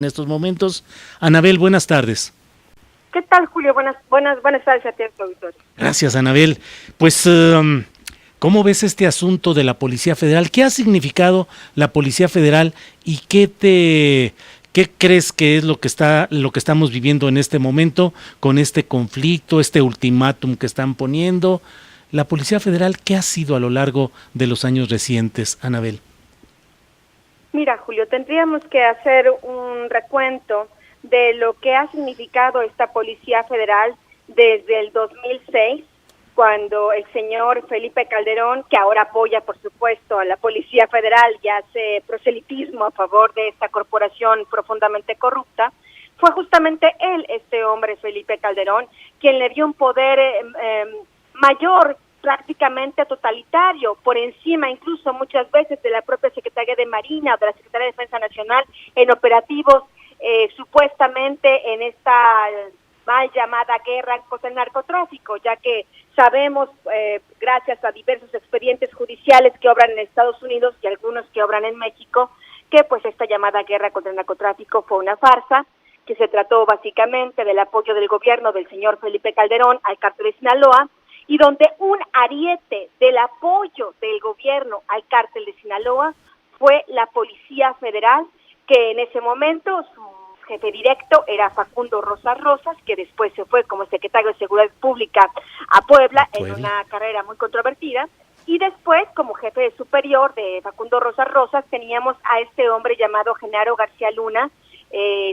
En estos momentos. Anabel, buenas tardes. ¿Qué tal, Julio? Buenas tardes a ti, auditorio. Gracias, Anabel. Pues, ¿cómo ves este asunto de la Policía Federal? ¿Qué ha significado la Policía Federal y qué crees que es lo que estamos viviendo en este momento con este conflicto, este ultimátum que están poniendo? La Policía Federal, ¿qué ha sido a lo largo de los años recientes, Anabel? Mira, Julio, tendríamos que hacer un recuento de lo que ha significado esta Policía Federal desde el 2006, cuando el señor Felipe Calderón, que ahora apoya, por supuesto, a la Policía Federal y hace proselitismo a favor de esta corporación profundamente corrupta, fue justamente él, este hombre, Felipe Calderón, quien le dio un poder mayor, prácticamente totalitario, por encima incluso muchas veces de la propia Secretaría de Marina o de la Secretaría de Defensa Nacional en operativos supuestamente en esta mal llamada guerra contra el narcotráfico, ya que sabemos, gracias a diversos expedientes judiciales que obran en Estados Unidos y algunos que obran en México, que pues esta llamada guerra contra el narcotráfico fue una farsa, que se trató básicamente del apoyo del gobierno del señor Felipe Calderón al cártel de Sinaloa, y donde un ariete del apoyo del gobierno al cártel de Sinaloa fue la Policía Federal, que en ese momento su jefe directo era Facundo Rosas Rosas, que después se fue como secretario de Seguridad Pública a Puebla en una carrera muy controvertida, y después como jefe superior de Facundo Rosas Rosas teníamos a este hombre llamado Genaro García Luna,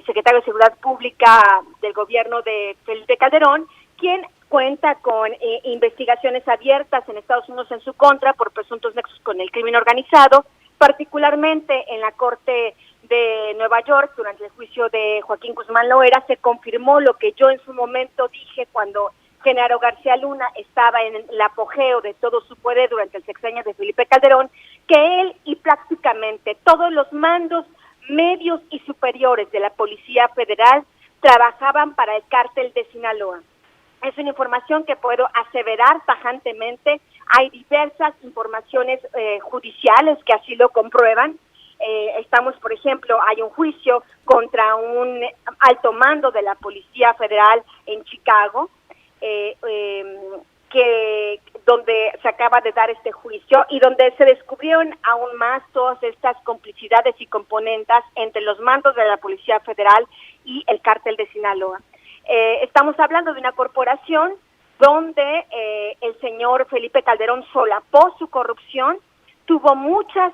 secretario de Seguridad Pública del gobierno de Felipe Calderón, quien cuenta con investigaciones abiertas en Estados Unidos en su contra por presuntos nexos con el crimen organizado, particularmente en la Corte de Nueva York, durante el juicio de Joaquín Guzmán Loera, se confirmó lo que yo en su momento dije cuando Genaro García Luna estaba en el apogeo de todo su poder durante el sexenio de Felipe Calderón, que él y prácticamente todos los mandos medios y superiores de la Policía Federal trabajaban para el cártel de Sinaloa. Es una información que puedo aseverar tajantemente. Hay diversas informaciones judiciales que así lo comprueban. Estamos, por ejemplo, hay un juicio contra un alto mando de la Policía Federal en Chicago, donde se acaba de dar este juicio y donde se descubrieron aún más todas estas complicidades y componentes entre los mandos de la Policía Federal y el cártel de Sinaloa. Estamos hablando de una corporación donde el señor Felipe Calderón solapó su corrupción, tuvo muchas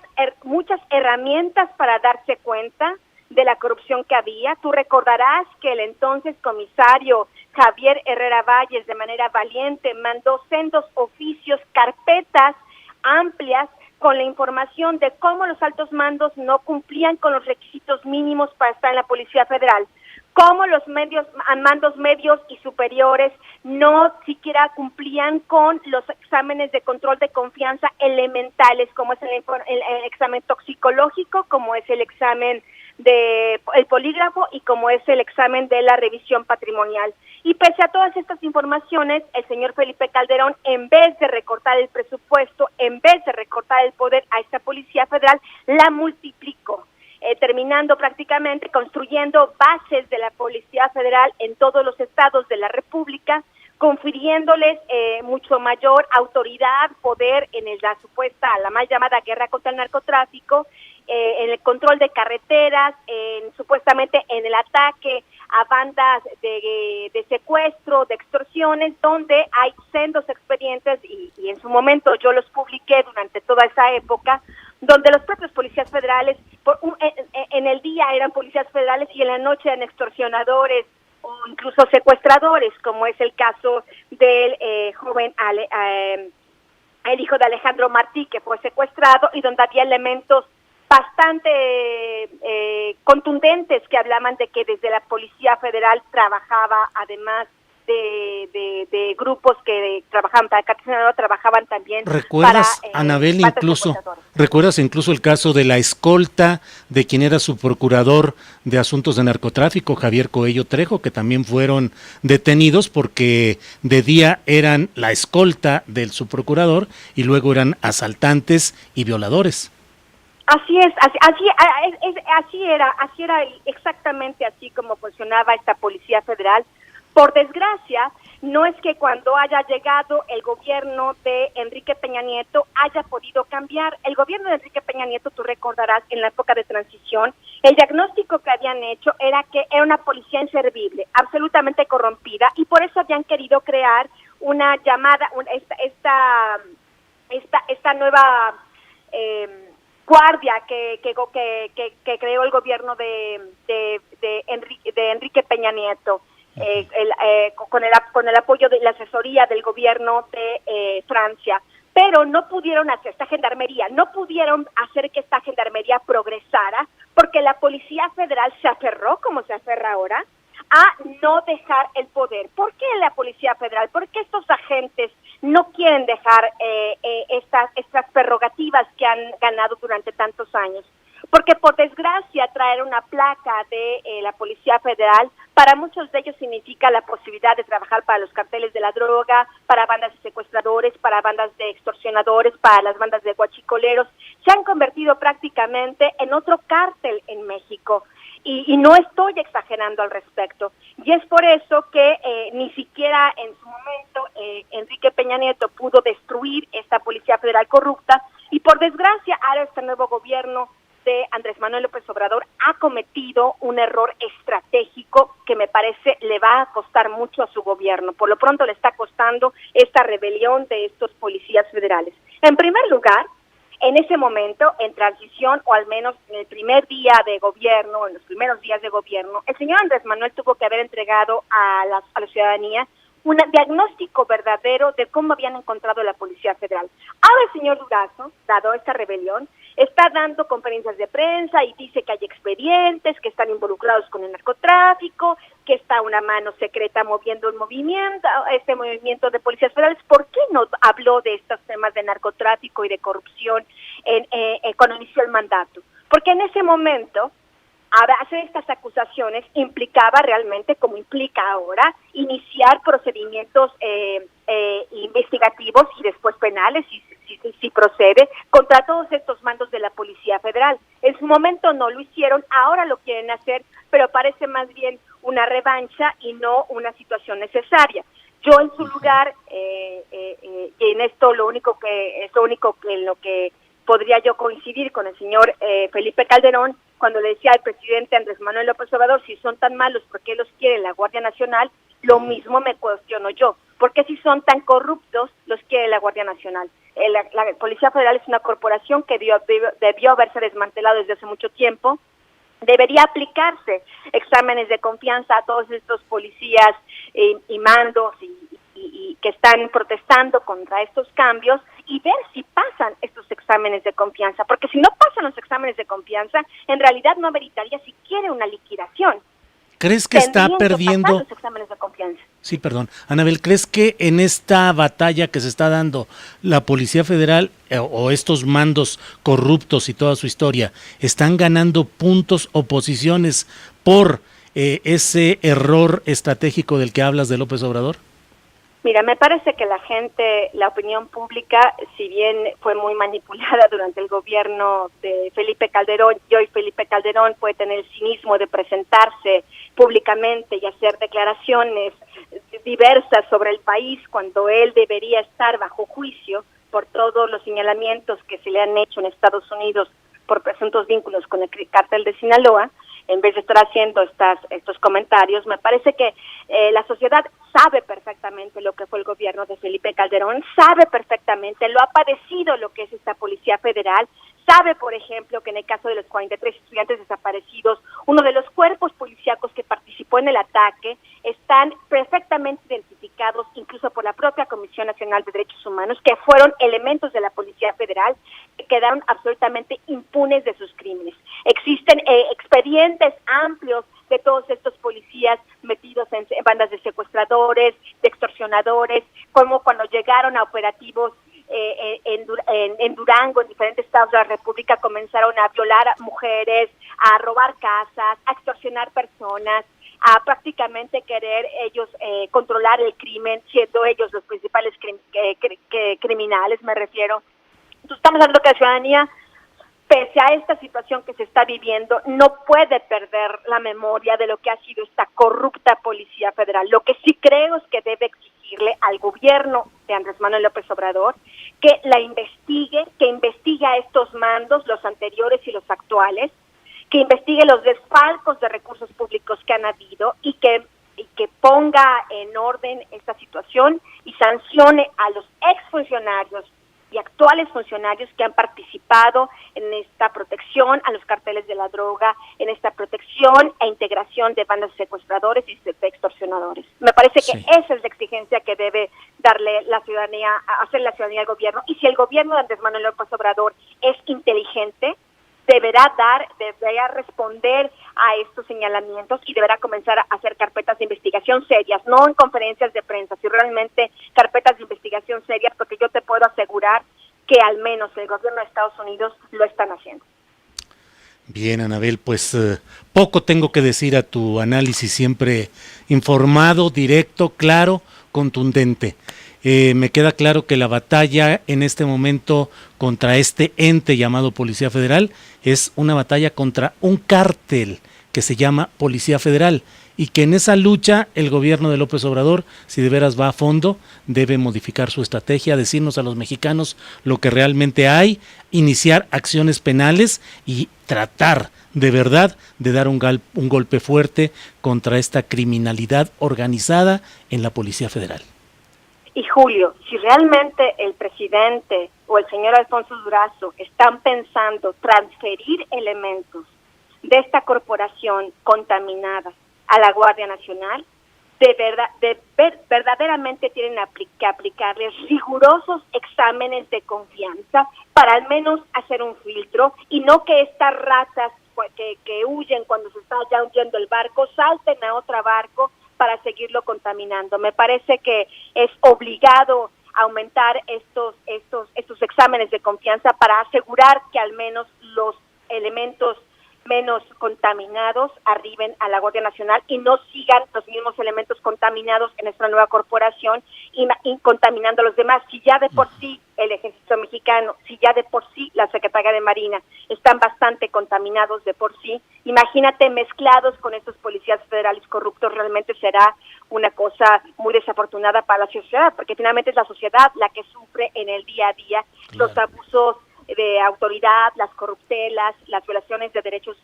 herramientas para darse cuenta de la corrupción que había. Tú recordarás que el entonces comisario Javier Herrera Valles, de manera valiente, mandó sendos oficios, carpetas amplias con la información de cómo los altos mandos no cumplían con los requisitos mínimos para estar en la Policía Federal, cómo los mandos medios y superiores no siquiera cumplían con los exámenes de control de confianza elementales, como es el examen toxicológico, como es el examen el polígrafo y como es el examen de la revisión patrimonial. Y pese a todas estas informaciones, el señor Felipe Calderón, en vez de recortar el presupuesto, en vez de recortar el poder a esta Policía Federal, la multiplicó. Terminando prácticamente construyendo bases de la Policía Federal en todos los estados de la República, confiriéndoles mucho mayor autoridad, poder en la mal llamada guerra contra el narcotráfico, en el control de carreteras, supuestamente en el ataque a bandas de secuestro, de extorsiones, donde hay sendos expedientes, y en su momento yo los publiqué durante toda esa época, donde los propios policías federales, en el día eran policías federales y en la noche eran extorsionadores o incluso secuestradores, como es el caso del joven el hijo de Alejandro Martí, que fue secuestrado, y donde había elementos bastante contundentes que hablaban de que desde la Policía Federal trabajaba, además de grupos que trabajaban para el cártel de Sinaloa, trabajaban también ¿Recuerdas, Anabel, recuerdas incluso el caso de la escolta de quien era su procurador de asuntos de narcotráfico, Javier Coello Trejo, que también fueron detenidos porque de día eran la escolta del subprocurador y luego eran asaltantes y violadores? así era exactamente así como funcionaba esta Policía Federal. Por desgracia, no es que cuando haya llegado el gobierno de Enrique Peña Nieto haya podido cambiar. El gobierno de Enrique Peña Nieto, tú recordarás, en la época de transición, el diagnóstico que habían hecho era que era una policía inservible, absolutamente corrompida, y por eso habían querido crear una llamada, esta nueva guardia que creó el gobierno de Enrique Peña Nieto. Con el apoyo de la asesoría del gobierno de Francia, pero no pudieron hacer esta gendarmería, no pudieron hacer que esta gendarmería progresara, porque la Policía Federal se aferró, como se aferra ahora, a no dejar el poder. ¿Por qué la Policía Federal? ¿Por qué estos agentes no quieren dejar estas prerrogativas que han ganado durante tantos años? Porque por desgracia traer una placa de la Policía Federal para muchos de ellos significa la posibilidad de trabajar para los carteles de la droga, para bandas de secuestradores, para bandas de extorsionadores, para las bandas de guachicoleros. Se han convertido prácticamente en otro cártel en México. Y no estoy exagerando al respecto. Y es por eso que ni siquiera en su momento Enrique Peña Nieto pudo destruir esta Policía Federal corrupta, y por desgracia ahora este nuevo gobierno de Andrés Manuel López Obrador ha cometido un error estratégico que me parece le va a costar mucho a su gobierno. Por lo pronto le está costando esta rebelión de estos policías federales. En primer lugar, en ese momento, en transición, o al menos en el primer día de gobierno, en los primeros días de gobierno, el señor Andrés Manuel tuvo que haber entregado a la ciudadanía un diagnóstico verdadero de cómo habían encontrado la Policía Federal. Ahora el señor Durazo, dado esta rebelión, está dando conferencias de prensa y dice que hay expedientes, que están involucrados con el narcotráfico, que está una mano secreta moviendo este movimiento de policías federales. ¿Por qué no habló de estos temas de narcotráfico y de corrupción cuando inició el mandato? Porque en ese momento hacer estas acusaciones implicaba realmente, como implica ahora, iniciar procedimientos investigativos y después penales, si procede, contra todos estos mandos de la Policía Federal. En su momento no lo hicieron, ahora lo quieren hacer, pero parece más bien una revancha y no una situación necesaria. Yo en su lugar, y en esto lo único en lo que podría yo coincidir con el señor Felipe Calderón, cuando le decía al presidente Andrés Manuel López Obrador, si son tan malos, ¿por qué los quiere la Guardia Nacional? Lo mismo me cuestiono yo. ¿Por qué si son tan corruptos los quiere la Guardia Nacional? La Policía Federal es una corporación que debió haberse desmantelado desde hace mucho tiempo. Debería aplicarse exámenes de confianza a todos estos policías y mandos y que están protestando contra estos cambios, y ver si pasan estos exámenes de confianza, porque si no pasan los exámenes de confianza, en realidad no ameritaría siquiera una liquidación. ¿Crees que está perdiendo los exámenes de confianza? Sí, perdón. Anabel, ¿crees que en esta batalla que se está dando la Policía Federal o estos mandos corruptos y toda su historia están ganando puntos o posiciones por ese error estratégico del que hablas de López Obrador? Mira, me parece que la opinión pública, si bien fue muy manipulada durante el gobierno de Felipe Calderón, y hoy Felipe Calderón puede tener el cinismo de presentarse públicamente y hacer declaraciones diversas sobre el país cuando él debería estar bajo juicio por todos los señalamientos que se le han hecho en Estados Unidos por presuntos vínculos con el cártel de Sinaloa, en vez de estar haciendo estos comentarios. Me parece que la sociedad sabe perfectamente lo que fue el gobierno de Felipe Calderón, sabe perfectamente, lo ha padecido lo que es esta Policía Federal, sabe, por ejemplo, que en el caso de los 43 estudiantes desaparecidos, uno de los cuerpos policíacos que participó en el ataque están perfectamente identificados, incluso por la propia Comisión Nacional de Derechos Humanos, que fueron elementos de la Policía Federal que quedaron absolutamente impunes de sus crímenes. Existen expedientes amplios de todos estos policías metidos en bandas de secuestradores, de extorsionadores, como cuando llegaron a operativos en Durango, en diferentes estados de la República, comenzaron a violar a mujeres, a robar casas, a extorsionar personas, a prácticamente querer ellos controlar el crimen, siendo ellos los principales criminales, me refiero. Entonces, estamos hablando que la ciudadanía pese a esta situación que se está viviendo, no puede perder la memoria de lo que ha sido esta corrupta Policía Federal. Lo que sí creo es que debe exigirle al gobierno de Andrés Manuel López Obrador que la investigue, que investigue a estos mandos, los anteriores y los actuales, que investigue los desfalcos de recursos públicos que han habido y que ponga en orden esta situación y sancione a los exfuncionarios y actuales funcionarios que han participado en esta protección a los carteles de la droga, en esta protección e integración de bandas secuestradores y de extorsionadores. Me parece que esa es la exigencia que debe darle la ciudadanía, hacer la ciudadanía al gobierno, y si el gobierno de Andrés Manuel López Obrador es inteligente, deberá responder a estos señalamientos y deberá comenzar a hacer carpetas de investigación serias, no en conferencias de prensa, sino realmente carpetas de investigación serias, porque yo te puedo asegurar que al menos el gobierno de Estados Unidos lo están haciendo. Bien, Anabel, pues poco tengo que decir a tu análisis, siempre informado, directo, claro, contundente. Me queda claro que la batalla en este momento contra este ente llamado Policía Federal es una batalla contra un cártel que se llama Policía Federal, y que en esa lucha el gobierno de López Obrador, si de veras va a fondo, debe modificar su estrategia, decirnos a los mexicanos lo que realmente hay, iniciar acciones penales y tratar de verdad de dar un golpe fuerte contra esta criminalidad organizada en la Policía Federal. Y Julio, si realmente el presidente o el señor Alfonso Durazo están pensando transferir elementos de esta corporación contaminada a la Guardia Nacional, verdaderamente tienen que aplicarles rigurosos exámenes de confianza para al menos hacer un filtro, y no que estas ratas que huyen cuando se está ya hundiendo el barco salten a otro barco para seguirlo contaminando. Me parece que es obligado aumentar estos exámenes de confianza para asegurar que al menos los elementos menos contaminados arriben a la Guardia Nacional y no sigan los mismos elementos contaminados en esta nueva corporación y contaminando a los demás. Si ya de por sí el Ejército Mexicano, si ya de por sí la Secretaría de Marina están bastante contaminados de por sí, imagínate mezclados con estos policías federales corruptos, realmente será una cosa muy desafortunada para la sociedad, porque finalmente es la sociedad la que sufre en el día a día los abusos de autoridad, las corruptelas, las violaciones de derechos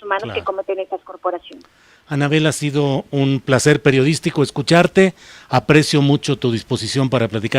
humanos que cometen estas corporaciones. Anabel, ha sido un placer periodístico escucharte, aprecio mucho tu disposición para platicar